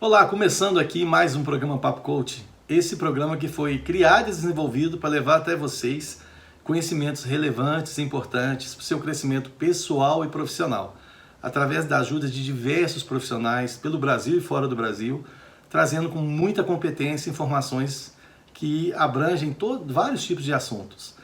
Olá, começando aqui mais um programa Papo Coach. Esse programa que foi criado e desenvolvido para levar até vocês conhecimentos relevantes e importantes para o seu crescimento pessoal e profissional, através da ajuda de diversos profissionais pelo Brasil e fora do Brasil, trazendo com muita competência informações que abrangem vários tipos de assuntos.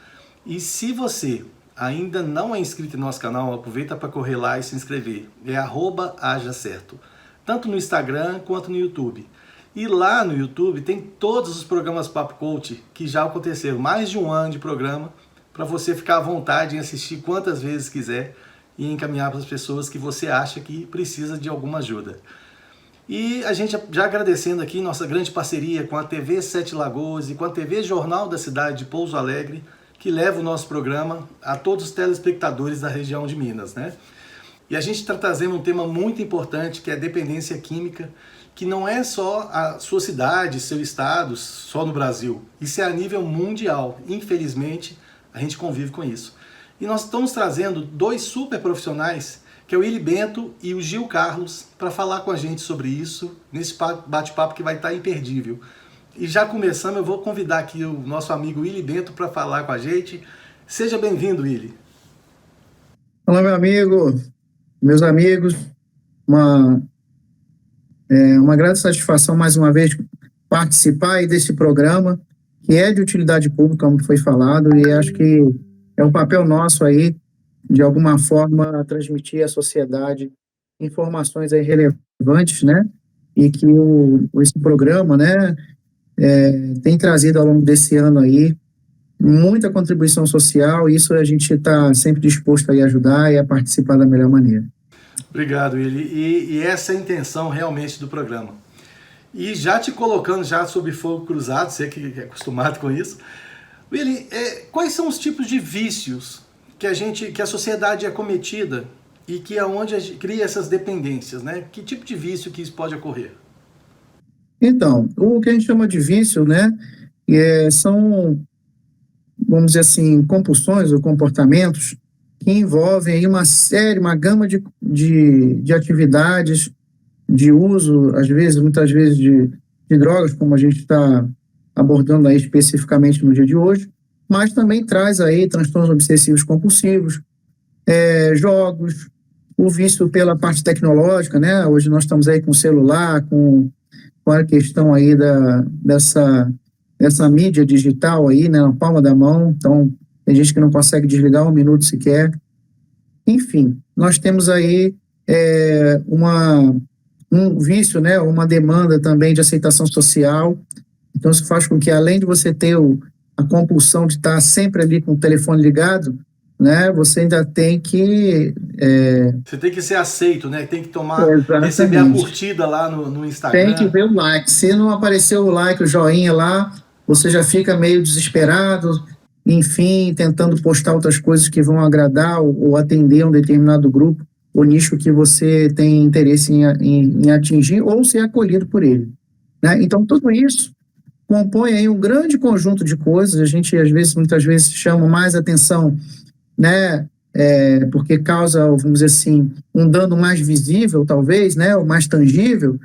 E se você ainda não é inscrito no nosso canal, aproveita para correr lá e se inscrever. É @hajacerto. Tanto no Instagram quanto no YouTube. E lá no YouTube tem todos os programas Papo Coach que já aconteceram, mais de um ano de programa, para você ficar à vontade em assistir quantas vezes quiser e encaminhar para as pessoas que você acha que precisa de alguma ajuda. E a gente já agradecendo aqui nossa grande parceria com a TV Sete Lagoas e com a TV Jornal da Cidade de Pouso Alegre, que leva o nosso programa a todos os telespectadores da região de Minas, né? E a gente está trazendo um tema muito importante, que é a dependência química, que não é só a sua cidade, seu estado, só no Brasil. Isso é a nível mundial. Infelizmente, a gente convive com isso. E nós estamos trazendo dois super profissionais, que é o Willy Bento e o Gil Carlos, para falar com a gente sobre isso, nesse bate-papo que vai estar imperdível. E já começando, eu vou convidar aqui o nosso amigo Willy Bento para falar com a gente. Seja bem-vindo, Willy. Olá, meu amigo, meus amigos, uma, uma grande satisfação mais uma vez participar aí desse programa, que é de utilidade pública, como foi falado, e acho que é um papel nosso aí, de alguma forma, transmitir à sociedade informações aí relevantes, né? E que esse programa, né, tem trazido ao longo desse ano aí muita contribuição social, e isso a gente está sempre disposto a ajudar e a participar da melhor maneira. Obrigado, Willy. E essa é a intenção realmente do programa. E já te colocando já sob fogo cruzado, você que é acostumado com isso, Willy, quais são os tipos de vícios que a sociedade é cometida e que é onde a gente cria essas dependências, né? Que tipo de vício que isso pode ocorrer? Então, o que a gente chama de vício, né, são, vamos dizer assim, compulsões ou comportamentos que envolvem aí uma gama de atividades, de uso, às vezes, muitas vezes, de drogas, como a gente está abordando aí especificamente no dia de hoje, mas também traz aí transtornos obsessivos compulsivos, jogos, o vício pela parte tecnológica, né? Hoje nós estamos aí com o celular, com a questão aí dessa mídia digital aí, né, na palma da mão, então tem gente que não consegue desligar um minuto sequer. Enfim, nós temos aí um vício, né, uma demanda também de aceitação social. Então isso faz com que, além de você ter a compulsão de estar sempre ali com o telefone ligado, né, você ainda tem que... Você tem que ser aceito, né? Tem que receber a Exatamente. curtida lá no Tem que Instagram. ver o like. Se não aparecer o like, o joinha lá, você já fica meio desesperado, enfim, tentando postar outras coisas que vão agradar ou atender um determinado grupo ou nicho que você tem interesse em atingir ou ser acolhido por ele, né? Então, tudo isso compõe aí um grande conjunto de coisas. A gente, às vezes, muitas vezes, chama mais atenção, né? Porque causa, vamos dizer assim, um dano mais visível, talvez, né? Ou mais tangível,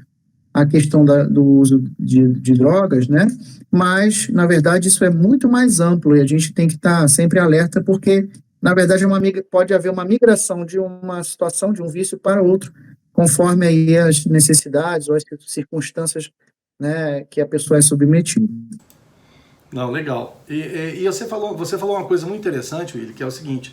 a questão do uso de drogas, né? Mas, na verdade, isso é muito mais amplo e a gente tem que estar sempre alerta, porque, na verdade, pode haver uma migração de uma situação, de um vício para outro, conforme aí as necessidades ou as circunstâncias, né, que a pessoa é submetida. Não, legal. E você falou uma coisa muito interessante, Willy, que é o seguinte: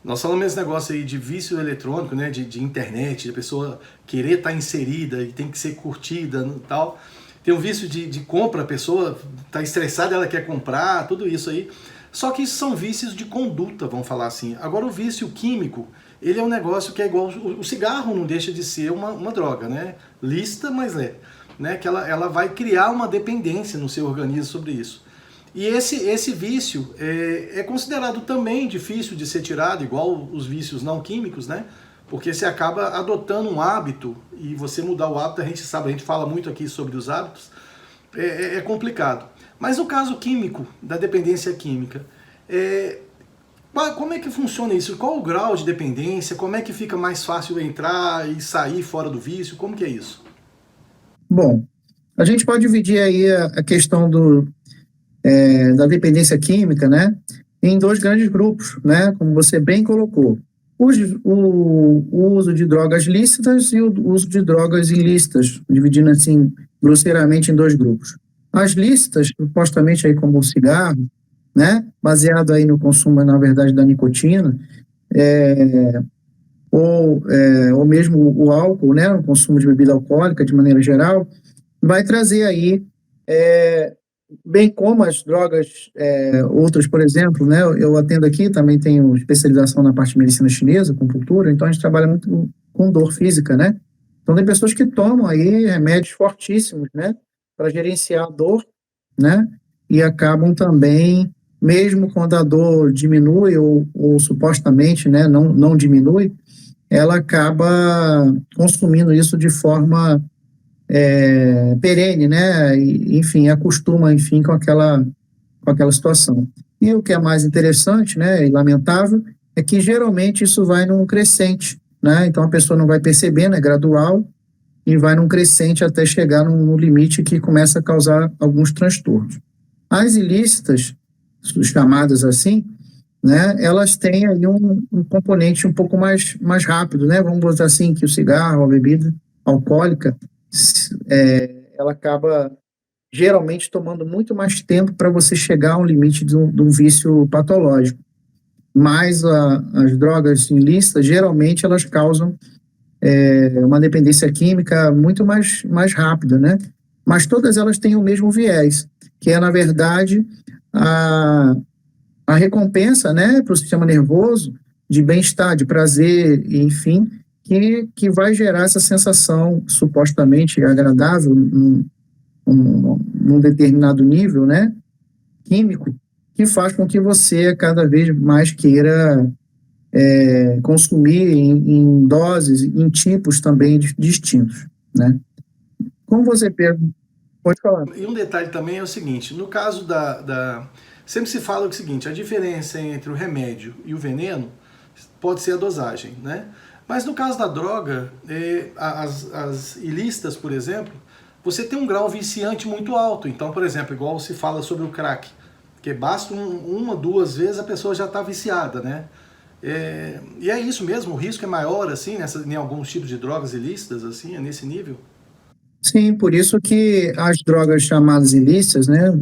nós falamos esse negócio aí de vício eletrônico, né, de internet, de pessoa querer estar inserida e tem que ser curtida e tal. Tem o vício de compra, a pessoa está estressada, ela quer comprar, tudo isso aí. Só que isso são vícios de conduta, vamos falar assim. Agora o vício químico, ele é um negócio que é igual... O cigarro não deixa de ser uma droga, né? Lícita, mas né? Que ela vai criar uma dependência no seu organismo sobre isso. E esse vício é considerado também difícil de ser tirado, igual os vícios não químicos, né? Porque você acaba adotando um hábito, e você mudar o hábito, a gente sabe, a gente fala muito aqui sobre os hábitos, é complicado. Mas no caso químico, da dependência química, como é que funciona isso? Qual o grau de dependência? Como é que fica mais fácil entrar e sair fora do vício? Como que é isso? Bom, a gente pode dividir aí a questão da dependência química, né, em dois grandes grupos, né, como você bem colocou. O uso de drogas lícitas e o uso de drogas ilícitas, dividindo assim grosseiramente em dois grupos. As lícitas, supostamente aí como o cigarro, né, baseado aí no consumo, na verdade, da nicotina, ou mesmo o álcool, né, o consumo de bebida alcoólica de maneira geral, vai trazer aí, bem como as drogas outras, por exemplo, né, eu atendo aqui, também tenho especialização na parte de medicina chinesa, acupuntura, então a gente trabalha muito com dor física, né? Então tem pessoas que tomam aí remédios fortíssimos, né, para gerenciar a dor, né, e acabam também, mesmo quando a dor diminui ou supostamente, né, não diminui, ela acaba consumindo isso de forma perene, né? E, enfim, acostuma, enfim, com aquela situação. E o que é mais interessante, né, e lamentável, é que geralmente isso vai num crescente, né? Então a pessoa não vai percebendo, é gradual, e vai num crescente até chegar num limite que começa a causar alguns transtornos. As ilícitas, chamadas assim, né, elas têm aí um componente um pouco mais rápido, né? Vamos botar assim, que o cigarro, a bebida alcoólica, ela acaba geralmente tomando muito mais tempo para você chegar a um limite de um vício patológico. Mas as drogas ilícitas, geralmente, elas causam uma dependência química muito mais rápida, né? Mas todas elas têm o mesmo viés, que é, na verdade, a recompensa, né, para o sistema nervoso de bem-estar, de prazer, enfim, que vai gerar essa sensação supostamente agradável num determinado nível, né, químico, que faz com que você cada vez mais queira consumir em doses, em tipos também distintos, né. Como você perguntou, pode falar. E um detalhe também é o seguinte, no caso sempre se fala o seguinte, a diferença entre o remédio e o veneno pode ser a dosagem, né? Mas no caso da droga, as ilícitas, por exemplo, você tem um grau viciante muito alto. Então, por exemplo, igual se fala sobre o crack, que basta uma, duas vezes a pessoa já está viciada, né? E é isso mesmo, o risco é maior, assim, em alguns tipos de drogas ilícitas, assim, é nesse nível? Sim, por isso que as drogas chamadas ilícitas, né,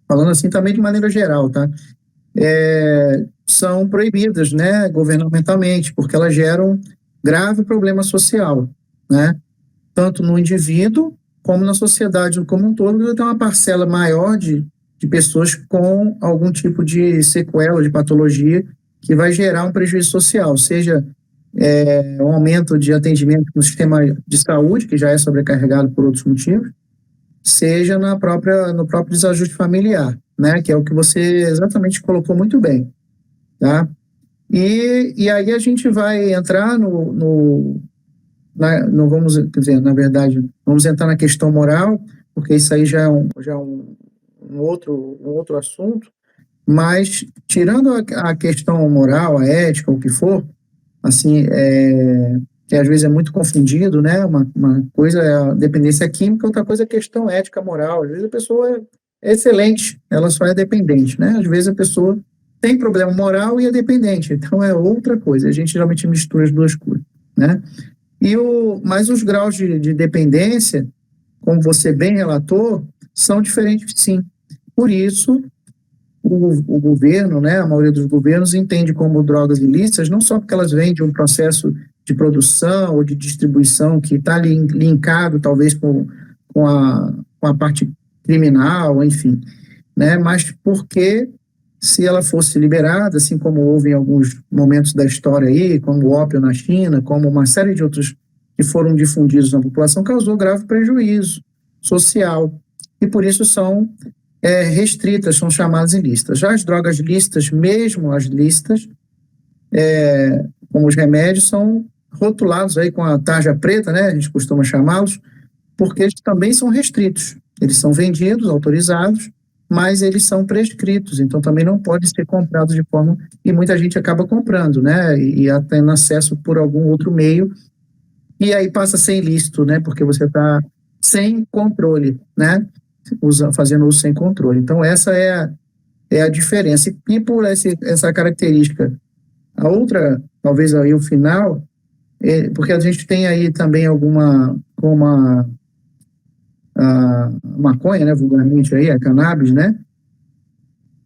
falando assim também de maneira geral, tá, são proibidas, né, governamentalmente, porque elas geram grave problema social, né, tanto no indivíduo como na sociedade como um todo. Tem uma parcela maior de pessoas com algum tipo de sequela, de patologia, que vai gerar um prejuízo social, seja um aumento de atendimento no sistema de saúde, que já é sobrecarregado por outros motivos, seja no próprio desajuste familiar, né, que é o que você exatamente colocou muito bem, tá? E aí a gente vai entrar vamos, quer dizer, na verdade, vamos entrar na questão moral, porque isso aí já é um outro assunto, mas tirando a questão moral, a ética, o que for, assim, que às vezes é muito confundido, né? Uma coisa é a dependência química, outra coisa é a questão ética, moral. Às vezes a pessoa é excelente, ela só é dependente, né? Às vezes a pessoa tem problema moral e é dependente, então é outra coisa. A gente geralmente mistura as duas coisas, né? Mas os graus de dependência, como você bem relatou, são diferentes, sim. Por isso, o governo, né, a maioria dos governos entende como drogas ilícitas, não só porque elas vêm de um processo de produção ou de distribuição que está linkado, talvez, com a parte criminal, enfim, né, mas porque se ela fosse liberada, assim como houve em alguns momentos da história aí, como o ópio na China, como uma série de outros que foram difundidos na população, causou grave prejuízo social, e por isso são restritas, são chamadas ilícitas. Já as drogas lícitas, mesmo as lícitas, como os remédios, são rotulados aí com a tarja preta, né, a gente costuma chamá-los, porque eles também são restritos. Eles são vendidos, autorizados, mas eles são prescritos, então também não podem ser comprados de forma... E muita gente acaba comprando, né, e tendo acesso por algum outro meio, e aí passa a ser ilícito, né, porque você está sem controle, né? Fazendo uso sem controle. Então, essa é a diferença. E por essa característica, a outra, talvez aí o final, porque a gente tem aí também como a maconha, né, vulgarmente aí, a cannabis, né?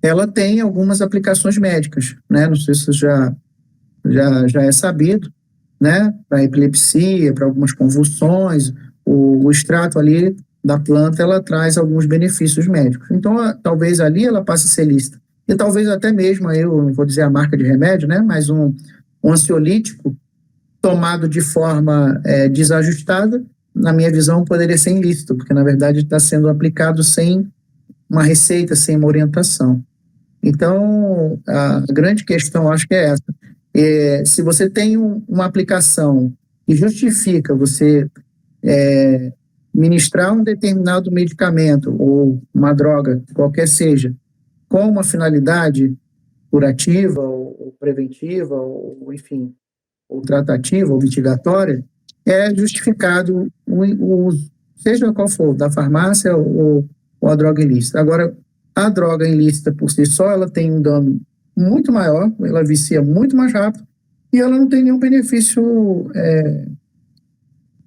Ela tem algumas aplicações médicas, né? Não sei se já é sabido, né? Para epilepsia, para algumas convulsões, o extrato ali da planta, ela traz alguns benefícios médicos. Então, talvez ali ela passe a ser lícita. E talvez até mesmo, eu não vou dizer a marca de remédio, né? Mas um ansiolítico tomado de forma desajustada, na minha visão, poderia ser ilícito, porque, na verdade, está sendo aplicado sem uma receita, sem uma orientação. Então, a grande questão, acho que é essa. Se você tem uma aplicação que justifica você ministrar um determinado medicamento ou uma droga, qualquer seja, com uma finalidade curativa ou preventiva, ou enfim, ou tratativa ou mitigatória, é justificado o uso, seja qual for, da farmácia ou a droga ilícita. Agora, a droga ilícita por si só, ela tem um dano muito maior, ela vicia muito mais rápido e ela não tem nenhum benefício,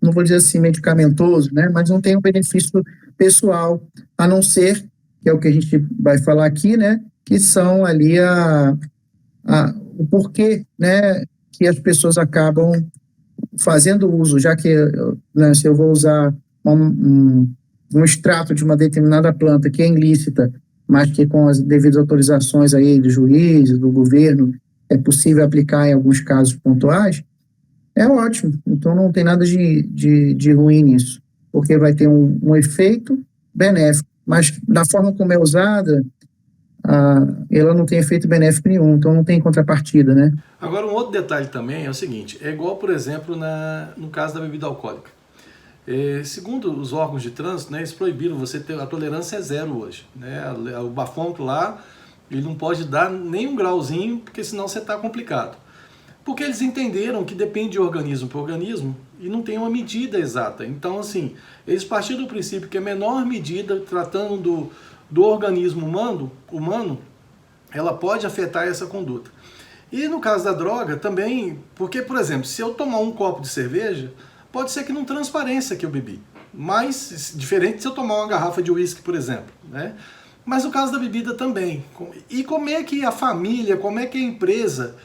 não vou dizer assim medicamentoso, né, mas não tem um benefício pessoal, a não ser, que é o que a gente vai falar aqui, né, que são ali o porquê, né, que as pessoas acabam fazendo uso, já que, né, se eu vou usar um extrato de uma determinada planta que é ilícita, mas que com as devidas autorizações aí do juiz, do governo, é possível aplicar em alguns casos pontuais, é ótimo. Então não tem nada de ruim nisso, porque vai ter um efeito benéfico, mas da forma como é usada, ela não tem efeito benéfico nenhum, então não tem contrapartida, né? Agora, um outro detalhe também é o seguinte, é igual, por exemplo, no caso da bebida alcoólica. Segundo os órgãos de trânsito, né, eles proibiram você ter, a tolerância é zero hoje, né? O bafômetro lá, ele não pode dar nem um grauzinho, porque senão você está complicado. Porque eles entenderam que depende de organismo para organismo e não tem uma medida exata. Então, assim, eles partiram do princípio que a menor medida, tratando do organismo humano, ela pode afetar essa conduta. E no caso da droga também, porque, por exemplo, se eu tomar um copo de cerveja, pode ser que não transpareça que eu bebi, mas diferente se eu tomar uma garrafa de uísque, por exemplo, né? Mas no caso da bebida também. E como é que a família, como é que a empresa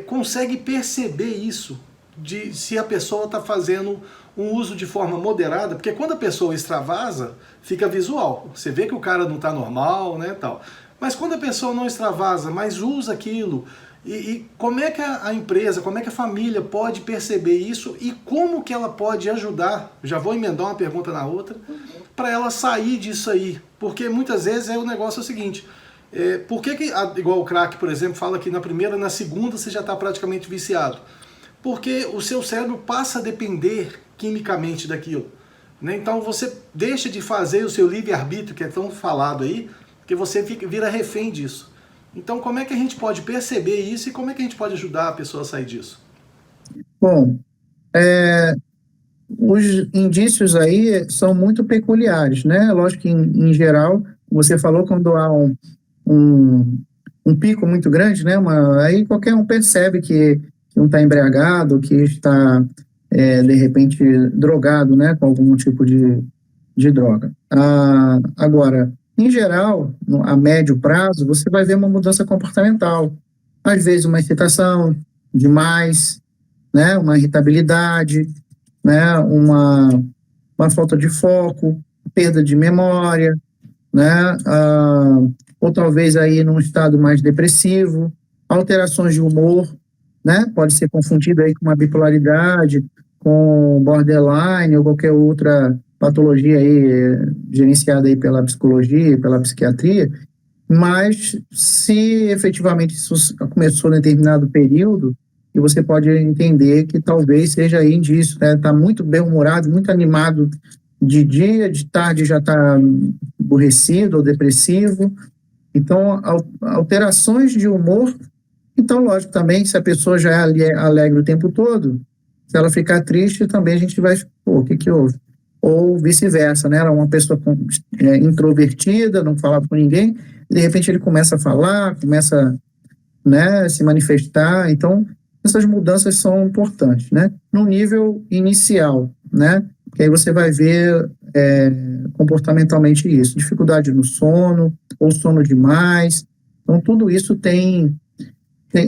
consegue perceber isso, de se a pessoa está fazendo um uso de forma moderada? Porque quando a pessoa extravasa, fica visual. Você vê que o cara não está normal, né, tal. Mas quando a pessoa não extravasa, mas usa aquilo, e como é que a empresa, como é que a família pode perceber isso e como que ela pode ajudar, já vou emendar uma pergunta na outra, para ela sair disso aí? Porque muitas vezes o negócio é o seguinte, por que, igual o crack, por exemplo, fala que na primeira, na segunda você já está praticamente viciado? Porque o seu cérebro passa a depender quimicamente daquilo, né? Então você deixa de fazer o seu livre-arbítrio, que é tão falado aí, que você vira refém disso. Então, como é que a gente pode perceber isso e como é que a gente pode ajudar a pessoa a sair disso? Bom, os indícios aí são muito peculiares, né? Lógico que, em geral, você falou quando há um pico muito grande, né? Aí qualquer um percebe que não está embriagado, que está, de repente, drogado, né? Com algum tipo de droga. Agora, em geral, a médio prazo, você vai ver uma mudança comportamental. Às vezes uma excitação demais, né? Uma irritabilidade, né? Uma falta de foco, perda de memória, né? Ou talvez aí num estado mais depressivo, alterações de humor, né? Pode ser confundido aí com uma bipolaridade, com borderline ou qualquer outra patologia aí gerenciada aí pela psicologia, pela psiquiatria, mas se efetivamente isso começou em determinado período, e você pode entender que talvez seja aí indício, né? Tá muito bem-humorado, muito animado de dia, de tarde já está aborrecido ou depressivo. Então, alterações de humor. Então, lógico, também, se a pessoa já é alegre o tempo todo, se ela ficar triste, também a gente vai, o que houve? ou vice-versa, né? Era uma pessoa introvertida, não falava com ninguém, e de repente ele começa a falar, começa, né, a se manifestar. Então, essas mudanças são importantes, né? No nível inicial, né? Que aí você vai ver comportamentalmente isso, dificuldade no sono, ou sono demais. Então, tudo isso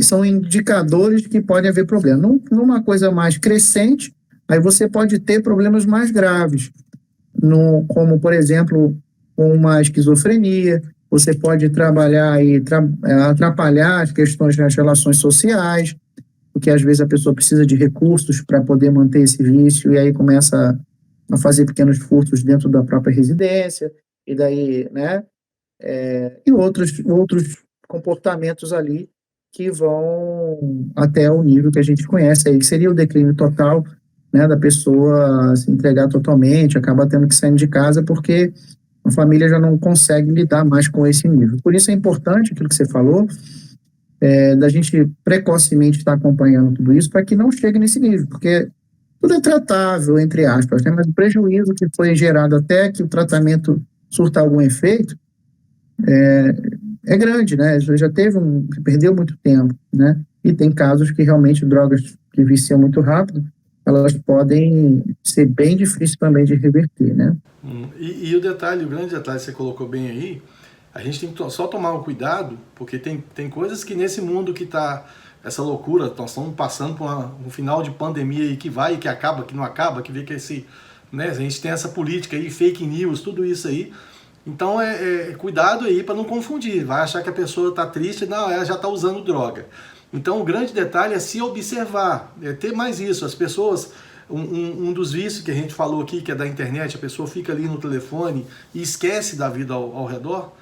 são indicadores que podem haver problema. Numa coisa mais crescente, aí você pode ter problemas mais graves, como, por exemplo, uma esquizofrenia. Você pode trabalhar e atrapalhar as questões das relações sociais, porque às vezes a pessoa precisa de recursos para poder manter esse vício, e aí começa a fazer pequenos furtos dentro da própria residência, e daí, né, e outros comportamentos ali que vão até o nível que a gente conhece aí, que seria o declínio total, né, da pessoa se entregar totalmente, acaba tendo que sair de casa porque a família já não consegue lidar mais com esse nível. Por isso é importante aquilo que você falou, da gente precocemente estar acompanhando tudo isso para que não chegue nesse nível, porque tudo é tratável, entre aspas, né, mas o prejuízo que foi gerado até que o tratamento surta algum efeito é grande, né? Já perdeu muito tempo, né? E tem casos que realmente drogas que viciam muito rápido, elas podem ser bem difíceis também de reverter, né? E o grande detalhe que você colocou bem aí, a gente tem que só tomar um cuidado, porque tem coisas que nesse mundo que tá essa loucura, nós estamos passando por um final de pandemia aí que vai e que acaba, que não acaba, que vê que né, a gente tem essa política aí, fake news, tudo isso aí. Então cuidado aí para não confundir, vai achar que a pessoa está triste, não, ela já está usando droga. Então o grande detalhe é se observar, ter mais isso. As pessoas, um dos vícios que a gente falou aqui, que é da internet, a pessoa fica ali no telefone e esquece da vida ao redor.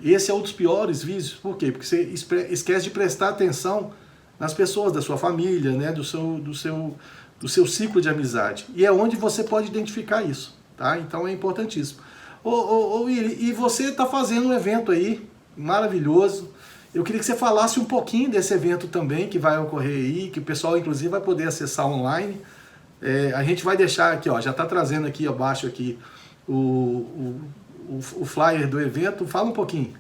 Esse é um dos piores vícios, por quê? Porque você esquece de prestar atenção nas pessoas da sua família, né, do seu ciclo de amizade. E é onde você pode identificar isso, tá? Então é importantíssimo. Ô Willy, e você está fazendo um evento aí maravilhoso. Eu queria que você falasse um pouquinho desse evento também, que vai ocorrer aí, que o pessoal inclusive vai poder acessar online. A gente vai deixar aqui, ó, já está trazendo aqui abaixo aqui o flyer do evento. Fala um pouquinho.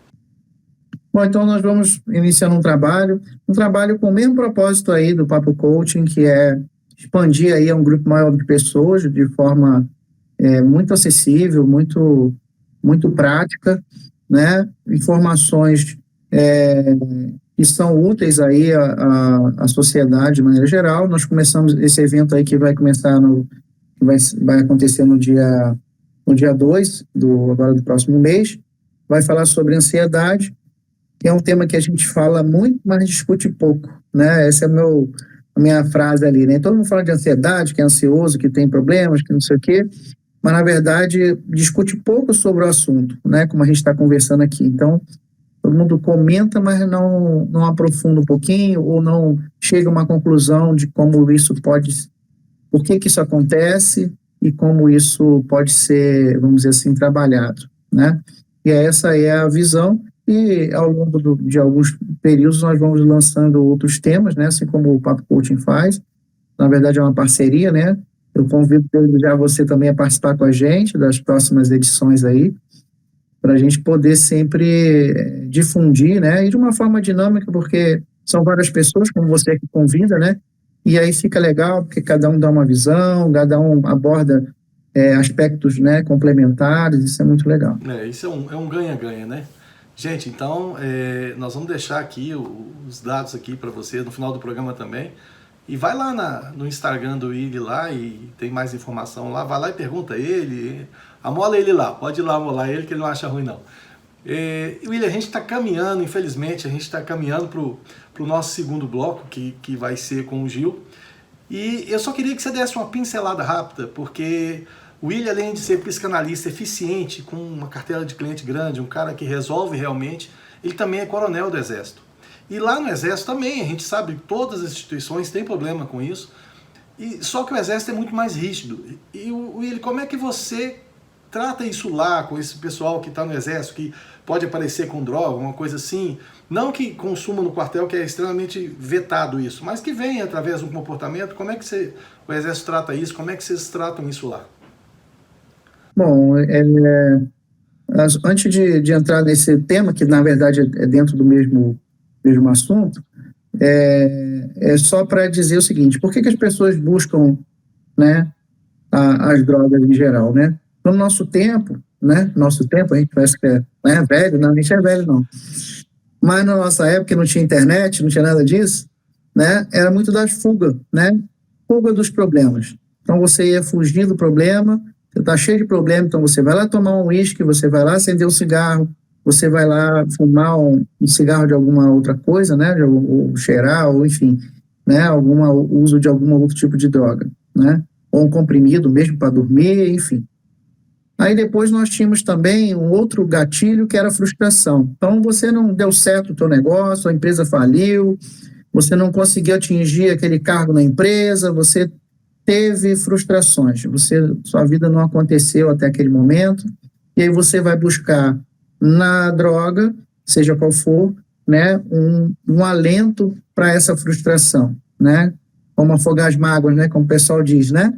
Bom, então nós vamos iniciar um trabalho com o mesmo propósito aí do Papo Coaching, que é expandir aí a um grupo maior de pessoas de forma muito acessível, muito, muito prática, né? Informações que são úteis aí à sociedade de maneira geral. Nós começamos esse evento aí que vai começar vai acontecer no dia 2 agora do próximo mês. Vai falar sobre ansiedade, que é um tema que a gente fala muito, mas discute pouco, né? Essa é a minha frase ali, né? Todo mundo fala de ansiedade, que é ansioso, que tem problemas, que não sei o quê, mas, na verdade, discute pouco sobre o assunto, né? Como a gente está conversando aqui. Então, todo mundo comenta, mas não aprofunda um pouquinho, ou não chega a uma conclusão de como isso por que isso acontece e como isso pode ser, vamos dizer assim, trabalhado, né? E essa é a visão, e ao longo de alguns períodos nós vamos lançando outros temas, né? Assim como o Papo Coaching faz. Na verdade, é uma parceria, né? Eu convido já você também a participar com a gente das próximas edições aí, para a gente poder sempre difundir, né? E de uma forma dinâmica, porque são várias pessoas, como você que convida, né? E aí fica legal, porque cada um dá uma visão, cada um aborda aspectos, né, complementares, isso é muito legal. Isso é um ganha-ganha, né? Gente, então, nós vamos deixar aqui os dados aqui para você no final do programa também. E vai lá no Instagram do Willy lá e tem mais informação lá. Vai lá e pergunta ele. Amola ele lá. Pode ir lá amolar ele que ele não acha ruim não. Willy, a gente está caminhando, infelizmente, a gente está caminhando para o nosso segundo bloco, que vai ser com o Gil. E eu só queria que você desse uma pincelada rápida, porque o Willy, além de ser psicanalista eficiente, com uma carteira de cliente grande, um cara que resolve realmente, ele também é coronel do Exército. E lá no Exército também, a gente sabe que todas as instituições têm problema com isso, só que o Exército é muito mais rígido. E Willy, como é que você trata isso lá com esse pessoal que está no Exército, que pode aparecer com droga, uma coisa assim, não que consuma no quartel, que é extremamente vetado isso, mas que vem através do comportamento? Como é que o Exército trata isso? Como é que vocês tratam isso lá? Bom, antes de entrar nesse tema, que na verdade é dentro do mesmo assunto, é só para dizer o seguinte: por que as pessoas buscam, né, as drogas em geral, né? No nosso tempo, né? Nosso tempo, a gente parece que é velho, não, a gente é velho, não. Mas na nossa época não tinha internet, não tinha nada disso, né? Era muito das fugas, né? Fuga dos problemas. Então você ia fugir do problema, você está cheio de problema, então você vai lá tomar um uísque, você vai lá acender um cigarro, você vai lá fumar um cigarro de alguma outra coisa, né? Ou cheirar, ou enfim, né? O uso de algum outro tipo de droga, né? Ou um comprimido mesmo para dormir, enfim. Aí depois nós tínhamos também um outro gatilho que era a frustração. Então você não deu certo o teu negócio, a empresa faliu, você não conseguiu atingir aquele cargo na empresa, você teve frustrações, sua vida não aconteceu até aquele momento, e aí você vai buscar na droga, seja qual for, né, um alento para essa frustração, né? Como afogar as mágoas, né, como o pessoal diz, né?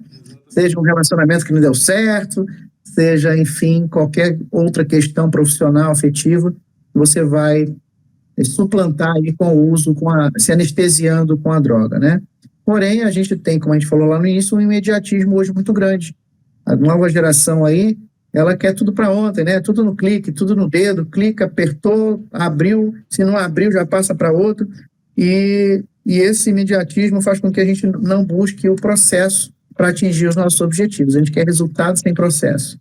Seja um relacionamento que não deu certo, seja, enfim, qualquer outra questão profissional, afetiva, você vai suplantar aí com o uso, se anestesiando com a droga, né? Porém, a gente tem, como a gente falou lá no início, um imediatismo hoje muito grande. A nova geração aí, ela quer tudo para ontem, né? Tudo no clique, tudo no dedo, clica, apertou, abriu, se não abriu, já passa para outro. E esse imediatismo faz com que a gente não busque o processo para atingir os nossos objetivos. A gente quer resultados sem processo,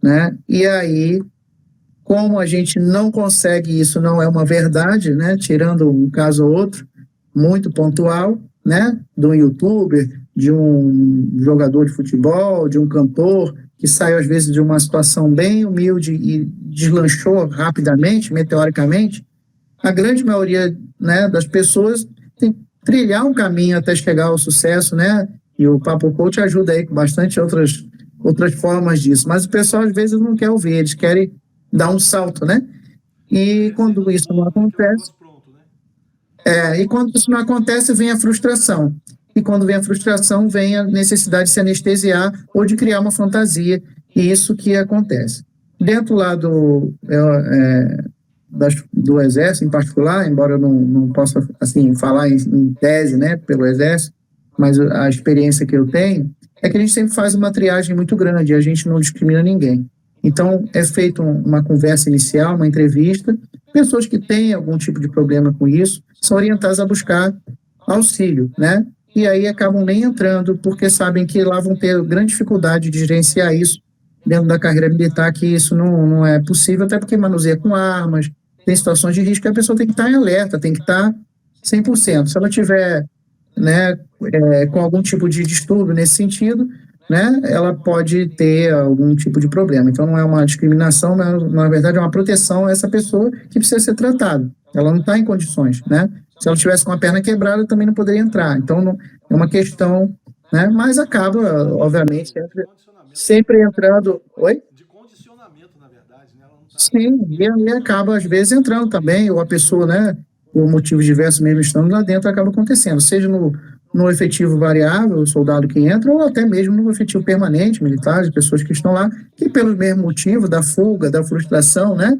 né? E aí, como a gente não consegue, isso não é uma verdade, né? Tirando um caso ou outro, muito pontual, né? De um youtuber, de um jogador de futebol, de um cantor, que saiu às vezes de uma situação bem humilde e deslanchou rapidamente, meteoricamente. A grande maioria, né, das pessoas tem que trilhar um caminho até chegar ao sucesso, né? E o Papo Coach ajuda aí com bastante outras formas disso. Mas o pessoal às vezes não quer ouvir, eles querem dar um salto, né? E quando isso não acontece, vem a frustração. E quando vem a frustração, vem a necessidade de se anestesiar ou de criar uma fantasia. E isso que acontece. Dentro lá do Exército, em particular, embora eu não possa assim, falar em tese, né, pelo Exército, mas a experiência que eu tenho é que a gente sempre faz uma triagem muito grande, a gente não discrimina ninguém. Então, é feita uma conversa inicial, uma entrevista, pessoas que têm algum tipo de problema com isso são orientadas a buscar auxílio, né? E aí acabam nem entrando, porque sabem que lá vão ter grande dificuldade de gerenciar isso dentro da carreira militar, que isso não é possível, até porque manuseia com armas, tem situações de risco que a pessoa tem que estar em alerta, tem que estar 100%. Se ela tiver, né, com algum tipo de distúrbio nesse sentido, né, ela pode ter algum tipo de problema. Então, não é uma discriminação, mas, na verdade, é uma proteção a essa pessoa que precisa ser tratada. Ela não está em condições, né? Se ela tivesse com a perna quebrada, também não poderia entrar. Então, não, é uma questão, né? Mas acaba, obviamente, sempre entrando... Oi? De condicionamento, na verdade, né? Ela não tá... Sim, e acaba, às vezes, entrando também, ou a pessoa, né, por motivos diversos, mesmo estando lá dentro, acaba acontecendo. Seja no efetivo variável, o soldado que entra, ou até mesmo no efetivo permanente, militares, pessoas que estão lá, que pelo mesmo motivo da fuga, da frustração, né,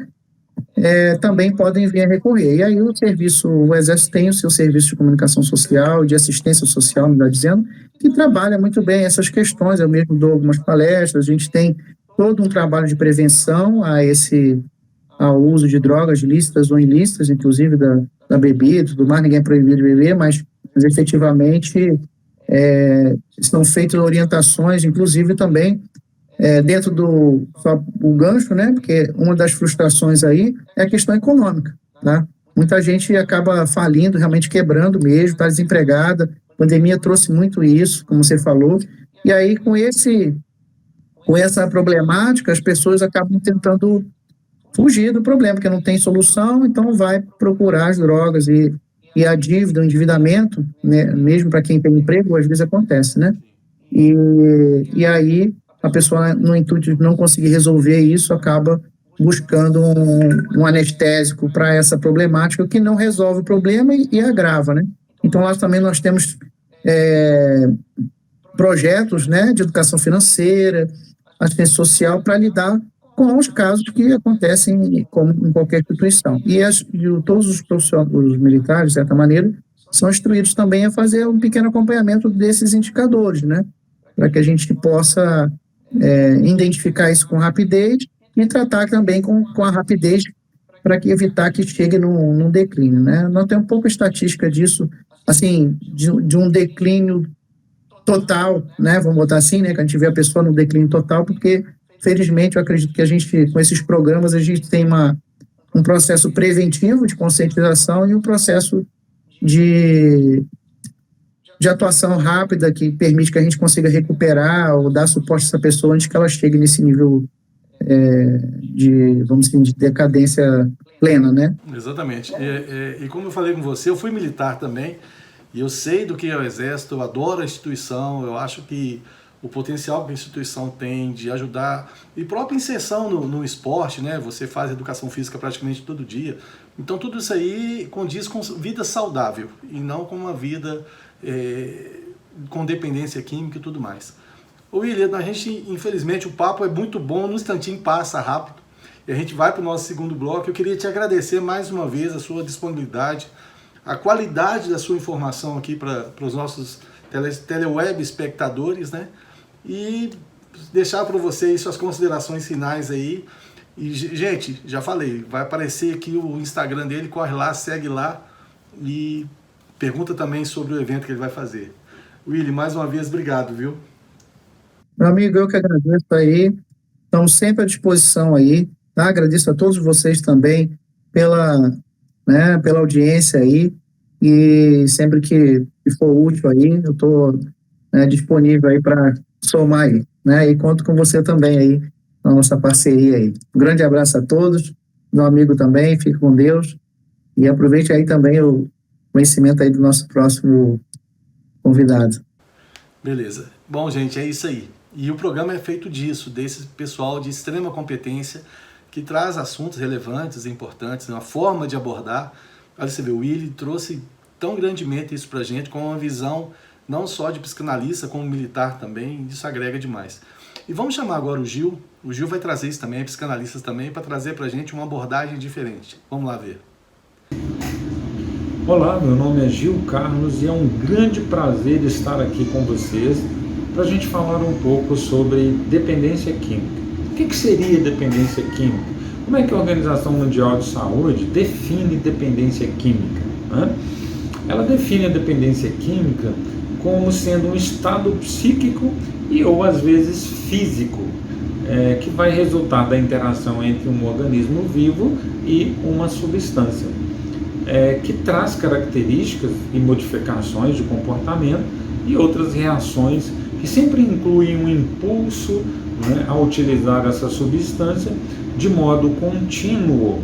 também podem vir a recorrer. E aí o Exército tem o seu serviço de comunicação social, de assistência social, melhor dizendo, que trabalha muito bem essas questões. Eu mesmo dou algumas palestras, a gente tem todo um trabalho de prevenção ao uso de drogas lícitas ou ilícitas, inclusive da bebida e tudo mais. Ninguém é proibido de beber, mas efetivamente estão feitas orientações, inclusive também dentro o gancho, né? Porque uma das frustrações aí é a questão econômica, tá? Muita gente acaba falindo, realmente quebrando mesmo, está desempregada. A pandemia trouxe muito isso, como você falou. E aí, com essa problemática, as pessoas acabam tentando fugir do problema, porque não tem solução, então vai procurar as drogas e a dívida, o endividamento, né, mesmo para quem tem emprego, às vezes acontece, né? E aí a pessoa, no intuito de não conseguir resolver isso, acaba buscando um anestésico para essa problemática, que não resolve o problema e agrava, né? Então, lá também nós temos projetos, né, de educação financeira, assistência social para lidar com os casos que acontecem como em qualquer instituição. Todos os profissionais, os militares, de certa maneira, são instruídos também a fazer um pequeno acompanhamento desses indicadores, né? Para que a gente possa identificar isso com rapidez e tratar também com a rapidez para evitar que chegue num declínio, né? Nós temos pouca estatística disso, assim, de um declínio total, né? Vamos botar assim, né? Que a gente vê a pessoa no declínio total, porque, felizmente, eu acredito que a gente, com esses programas, a gente tem um processo preventivo de conscientização e um processo de atuação rápida que permite que a gente consiga recuperar ou dar suporte a essa pessoa antes que ela chegue nesse nível vamos dizer, de decadência plena, né? Exatamente. E como eu falei com você, eu fui militar também, e eu sei do que é o Exército, eu adoro a instituição, eu acho que o potencial que a instituição tem de ajudar, e própria inserção no esporte, né? Você faz educação física praticamente todo dia, então tudo isso aí condiz com vida saudável, e não com uma vida com dependência química e tudo mais. William, a gente, infelizmente, o papo é muito bom, no instantinho passa rápido, e a gente vai para o nosso segundo bloco. Eu queria te agradecer mais uma vez a sua disponibilidade, a qualidade da sua informação aqui para os nossos teleweb espectadores, né? E deixar para vocês suas considerações finais aí. E, gente, já falei, vai aparecer aqui o Instagram dele, corre lá, segue lá e pergunta também sobre o evento que ele vai fazer. William, mais uma vez, obrigado, viu? Meu amigo, eu que agradeço aí, estamos sempre à disposição aí, tá? Agradeço a todos vocês também pela audiência aí, e sempre que for útil aí, eu estou disponível aí para somar aí, né? E conto com você também aí, na nossa parceria aí. Um grande abraço a todos, meu amigo também, fique com Deus, e aproveite aí também o conhecimento aí do nosso próximo convidado. Beleza. Bom, gente, é isso aí. E o programa é feito disso, desse pessoal de extrema competência que traz assuntos relevantes e importantes, uma forma de abordar. Olha, você vê, o Willy trouxe tão grandemente isso pra gente, com uma visão não só de psicanalista, como militar também, isso agrega demais. E vamos chamar agora o Gil vai trazer isso também, psicanalistas também, para trazer pra gente uma abordagem diferente. Vamos lá ver. Olá, meu nome é Gil Carlos e é um grande prazer estar aqui com vocês para a gente falar um pouco sobre dependência química. O que seria dependência química? Como é que a Organização Mundial de Saúde define dependência química? Ela define a dependência química como sendo um estado psíquico e ou às vezes físico, que vai resultar da interação entre um organismo vivo e uma substância, que traz características e modificações de comportamento e outras reações que sempre incluem um impulso a utilizar essa substância de modo contínuo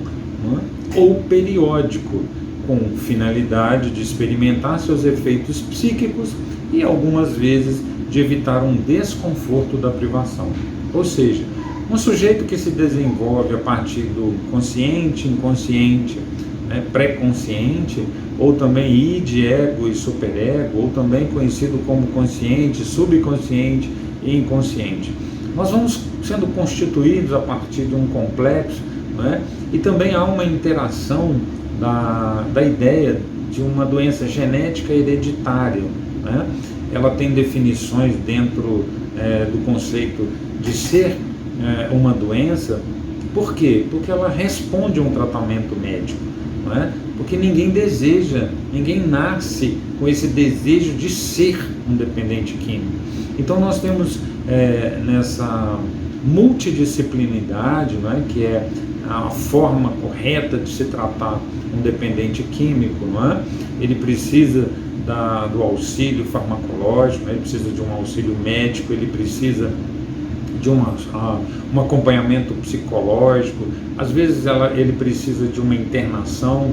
ou periódico, com finalidade de experimentar seus efeitos psíquicos e algumas vezes de evitar um desconforto da privação. Ou seja, um sujeito que se desenvolve a partir do consciente, inconsciente, pré-consciente, ou também id, ego e superego, ou também conhecido como consciente, subconsciente e inconsciente. Nós vamos sendo constituídos a partir de um complexo, e também há uma interação da ideia de uma doença genética hereditária. Ela tem definições dentro do conceito de ser uma doença. Por quê? Porque ela responde a um tratamento médico. Porque ninguém nasce com esse desejo de ser um dependente químico. Então nós temos nessa multidisciplinaridade, que é a forma correta de se tratar um dependente químico, ele precisa do auxílio farmacológico, ele precisa de um auxílio médico, ele precisa de um acompanhamento psicológico, às vezes ele precisa de uma internação,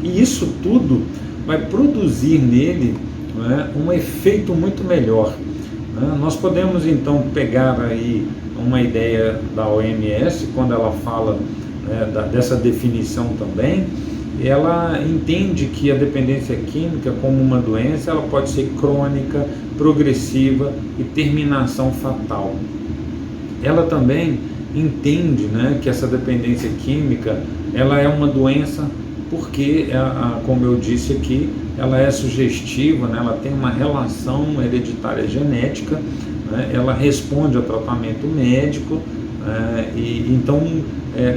e isso tudo vai produzir nele um efeito muito melhor. Nós podemos então pegar aí uma ideia da OMS, quando ela fala dessa definição também, ela entende que a dependência química, como uma doença, ela pode ser crônica, progressiva e terminação fatal. Ela também entende, né, que essa dependência química ela é uma doença porque, como eu disse aqui, ela é sugestiva, né, ela tem uma relação hereditária genética, né, ela responde ao tratamento médico, e então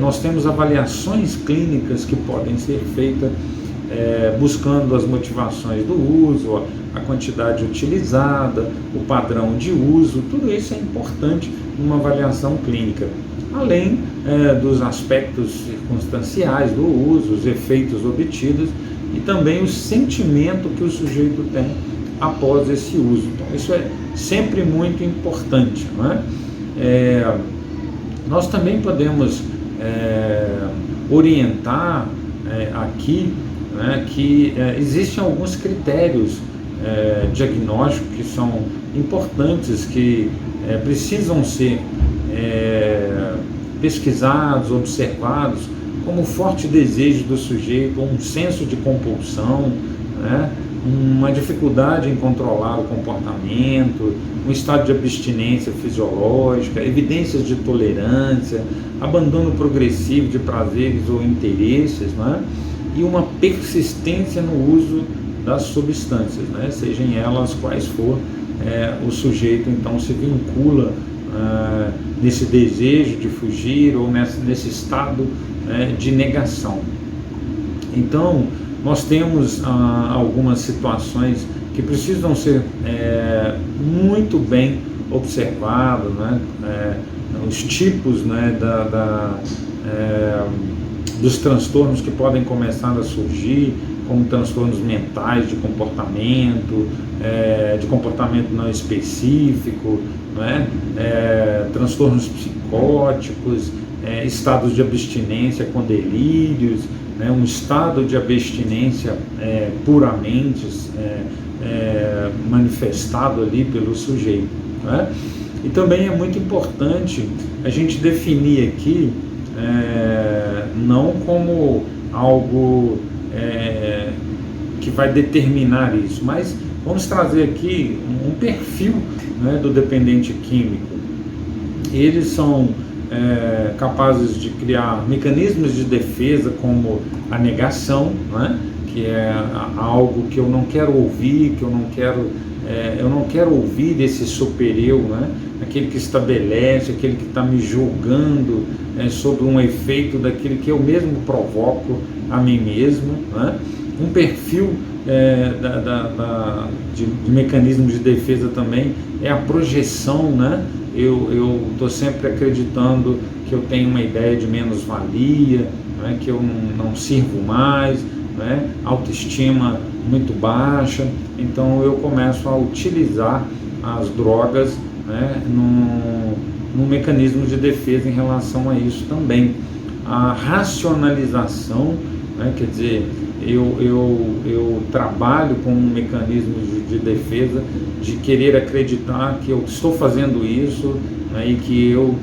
nós temos avaliações clínicas que podem ser feitas buscando as motivações do uso, a quantidade utilizada, o padrão de uso, tudo isso é importante numa avaliação clínica, além dos aspectos circunstanciais do uso, os efeitos obtidos e também o sentimento que o sujeito tem após esse uso. Então, isso é sempre muito importante, não é? Nós também podemos orientar aqui, né, que existem alguns critérios diagnósticos que são importantes, que precisam ser pesquisados, observados, como forte desejo do sujeito, um senso de compulsão, né, uma dificuldade em controlar o comportamento, um estado de abstinência fisiológica, evidências de tolerância, abandono progressivo de prazeres ou interesses, né, e uma persistência no uso das substâncias, né, sejam elas quais for, o sujeito então se vincula nesse desejo de fugir ou nesse estado de negação. Então, nós temos algumas situações que precisam ser muito bem observadas, né? Os tipos, né, dos transtornos que podem começar a surgir, como transtornos mentais de comportamento não específico, né? Transtornos psicóticos, estados de abstinência com delírios, né? Um estado de abstinência puramente manifestado ali pelo sujeito, né? E também é muito importante a gente definir aqui, não como algo que vai determinar isso, mas vamos trazer aqui um perfil, né, do dependente químico. Eles são capazes de criar mecanismos de defesa como a negação, né, que é algo que eu não quero ouvir, que eu não quero ouvir desse superior, né, aquele que estabelece, aquele que está me julgando sobre um efeito daquilo que eu mesmo provoco a mim mesmo, né. Um perfil de mecanismo de defesa também é a projeção, né? Eu estou sempre acreditando que eu tenho uma ideia de menos-valia, né? Que eu não sirvo mais, né? Autoestima muito baixa, então eu começo a utilizar as drogas, né? num mecanismo de defesa em relação a isso também. A racionalização, né? Quer dizer, eu trabalho com um mecanismo de defesa, de querer acreditar que eu estou fazendo isso, né, e que eu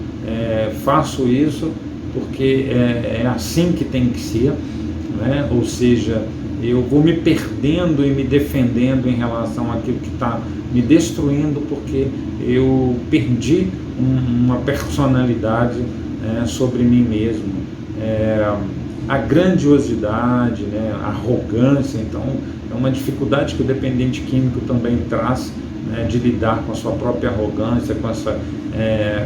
faço isso porque é assim que tem que ser, né? Ou seja, eu vou me perdendo e me defendendo em relação àquilo que está me destruindo, porque eu perdi uma personalidade sobre mim mesmo. A grandiosidade, né, a arrogância, então é uma dificuldade que o dependente químico também traz, né, de lidar com a sua própria arrogância, com essa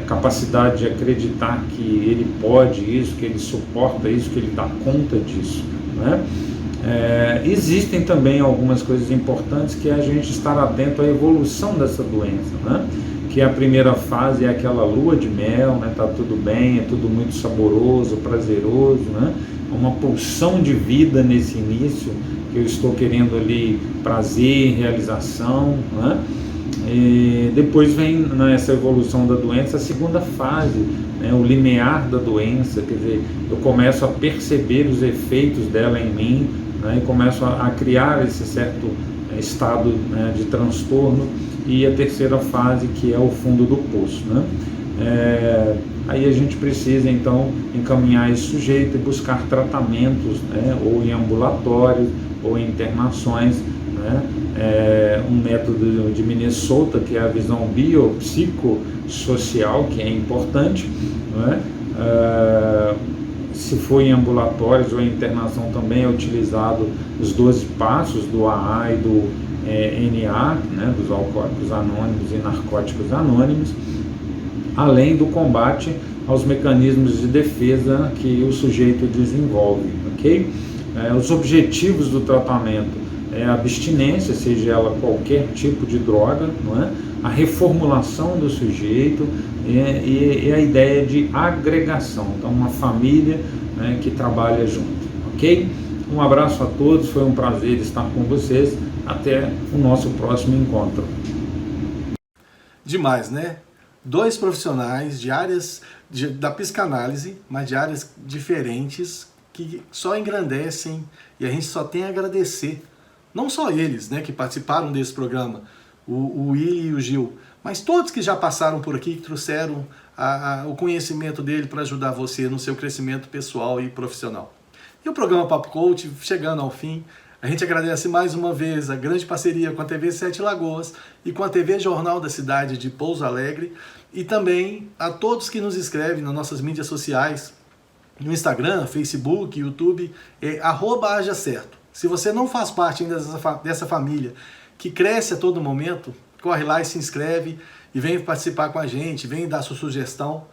capacidade de acreditar que ele pode isso, que ele suporta isso, que ele dá conta disso, né? Existem também algumas coisas importantes, que é a gente estar atento à evolução dessa doença, né? Que a primeira fase é aquela lua de mel, né? Tá tudo bem, é tudo muito saboroso, prazeroso, né? Uma pulsão de vida nesse início, que eu estou querendo ali prazer, realização, né? E depois vem nessa evolução da doença a segunda fase, né? O limiar da doença, quer dizer, eu começo a perceber os efeitos dela em mim, né? E começo a criar esse certo estado, né, de transtorno. E a terceira fase, que é o fundo do poço, né? aí a gente precisa então encaminhar esse sujeito e buscar tratamentos, né, ou em ambulatórios ou em internações, né, um método de Minnesota, que é a visão biopsicossocial, que é importante, né, se for em ambulatórios ou em internação também é utilizado os 12 passos do AA e do NA, né, dos alcoólicos anônimos e narcóticos anônimos, além do combate aos mecanismos de defesa que o sujeito desenvolve, ok? Os objetivos do tratamento é a abstinência, seja ela qualquer tipo de droga, não é? A reformulação do sujeito e a ideia de agregação, então uma família, né, que trabalha junto, ok? Um abraço a todos, foi um prazer estar com vocês, até o nosso próximo encontro. Demais, né? 2 profissionais de áreas da psicanálise, mas de áreas diferentes, que só engrandecem, e a gente só tem a agradecer, não só eles, né, que participaram desse programa, o Willi e o Gil, mas todos que já passaram por aqui, que trouxeram o conhecimento dele para ajudar você no seu crescimento pessoal e profissional. E o programa Papo Coach chegando ao fim, a gente agradece mais uma vez a grande parceria com a TV Sete Lagoas e com a TV Jornal da Cidade de Pouso Alegre, e também a todos que nos escrevem nas nossas mídias sociais, no Instagram, Facebook, YouTube, @hajacerto. Se você não faz parte ainda dessa família que cresce a todo momento, corre lá e se inscreve e vem participar com a gente, vem dar sua sugestão,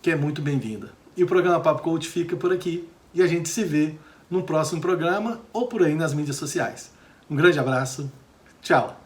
que é muito bem-vinda. E o programa Papo Coach fica por aqui e a gente se vê no próximo programa ou por aí nas mídias sociais. Um grande abraço, tchau!